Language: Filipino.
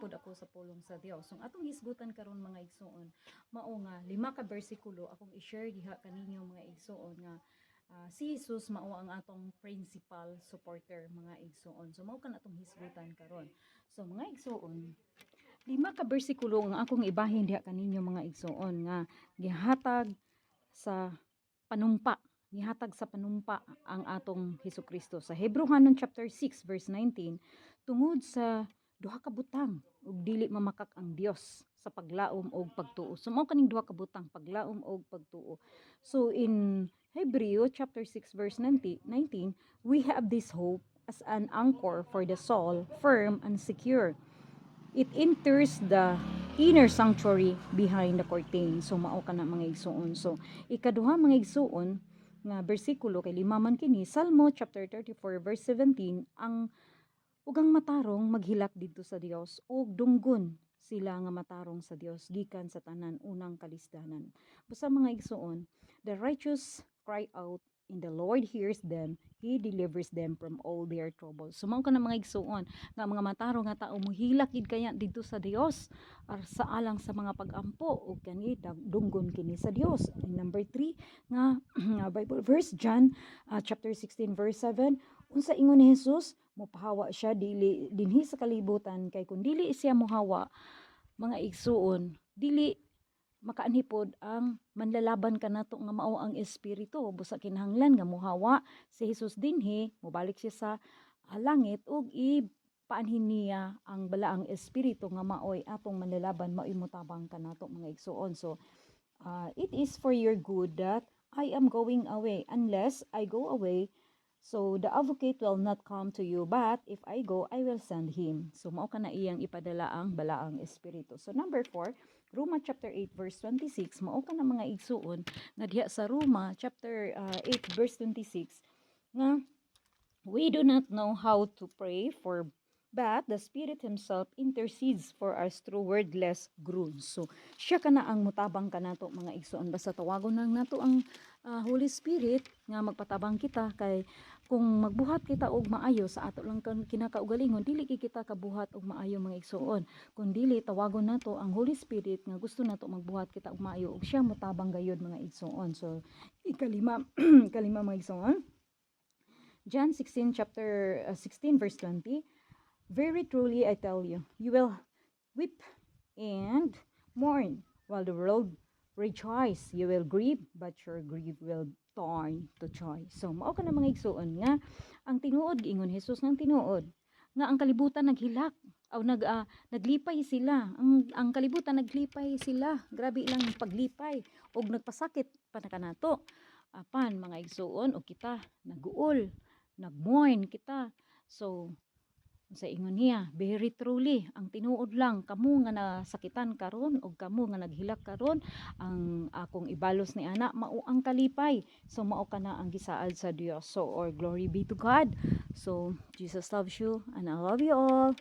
pod ako sa pulong sa Dios. So atong hisgutan karon mga igsoon, mao nga 5 ka bersikulo akong i-share diha kaninyo mga igsoon nga si Jesus mao ang atong principal supporter mga igsoon. So mao kan atong hisgutan karon. So mga igsoon, 5 ka bersikulo ang akong ibahin diha kaninyo mga igsoon nga gihatag sa panumpa, nihatag sa panumpa ang atong Hesukristo sa Hebrehanon chapter 6 verse 19, tungod sa duha ka butang ug dili mamakak ang Dios sa paglaom og pagtuo. So mao kaning duha ka butang, paglaom og pagtuo. So in Hebreo chapter 6 verse 19, we have this hope as an anchor for the soul, firm and secure. It enters the inner sanctuary behind the curtain. So mao kana mga igsoon. So ikaduha mga igsoon nga bersikulo kay lima man kini, Salmo chapter 34 verse 17, ang ugang matarong maghilak didto sa Dios ug dunggon sila nga matarong sa Dios gikan sa tanan unang kalisdanan. Busa mga igsoon, the righteous cry out and the Lord hears them, He delivers them from all their troubles. So mao ka na mga igsuon nga mga mataro nga tao mohilak gid kaya didto sa Dios ar sa alang sa mga pag-ampo ug kani dunggon kini sa Dios. And number 3 nga Bible verse John chapter 16 verse 7, unsa ingon ni Jesus, mopahawa siya dili dinhi sa kalibutan kay kun dili siya mohawa mga igsuon, dili makaanhipod ang manlalaban kanato nga mao ang espiritu. Busa kinahanglan nga mohawa si Jesus dinhi, mobalik siya sa langit ug ipaanhin niya ang balaang espiritu nga maoy atong manlalaban, maoy motabang kanato mga igsuon. So it is for your good that I am going away. Unless I go away, so the advocate will not come to you, but if I go, I will send him. So mao kana iyang ipadala ang balaang espiritu. So number 4, Roma chapter 8 verse 26, mao kana mga igsuon nga diha sa Roma chapter 8 verse 26 nga we do not know how to pray for, but the Spirit Himself intercedes for us through wordless groans. So siya kana ang mutabang kanato mga igsuon. Basta tawagon lang nato ang Holy Spirit nga magpatabang kita, kay kung magbuhat kita og maayo sa ato lang kinakaugalingon, dili kita kabuhat og maayo mga igsuon. Kung dili tawagon nato ang Holy Spirit nga gusto nato magbuhat kita og maayo ug siya mutabang gayud mga igsuon. So ikalima kalima mga igsuon, John 16 chapter 16 verse 20, very truly I tell you, you will weep and mourn while the world rejoice. You will grieve, but your grief will turn to joy. So mao ka na mga igsuon nga ang tinuod giingon Jesus ng tinuod nga ang kalibutan naghilak aw naglipay sila. Ang kalibutan naglipay sila. Grabe lang paglipay og nagpasakit pa na kanato. Apan mga igsuon og kita naguol, nagmourn kita. So sa ingon niya, very truly, ang tinuod lang, kamo nga nasakitan karon o kamo nga naghilak karon, ang akong ibalos ni ana, mao ang kalipay. So mao ka na ang gisaad sa Dios. So or glory be to God. So Jesus loves you and I love you all.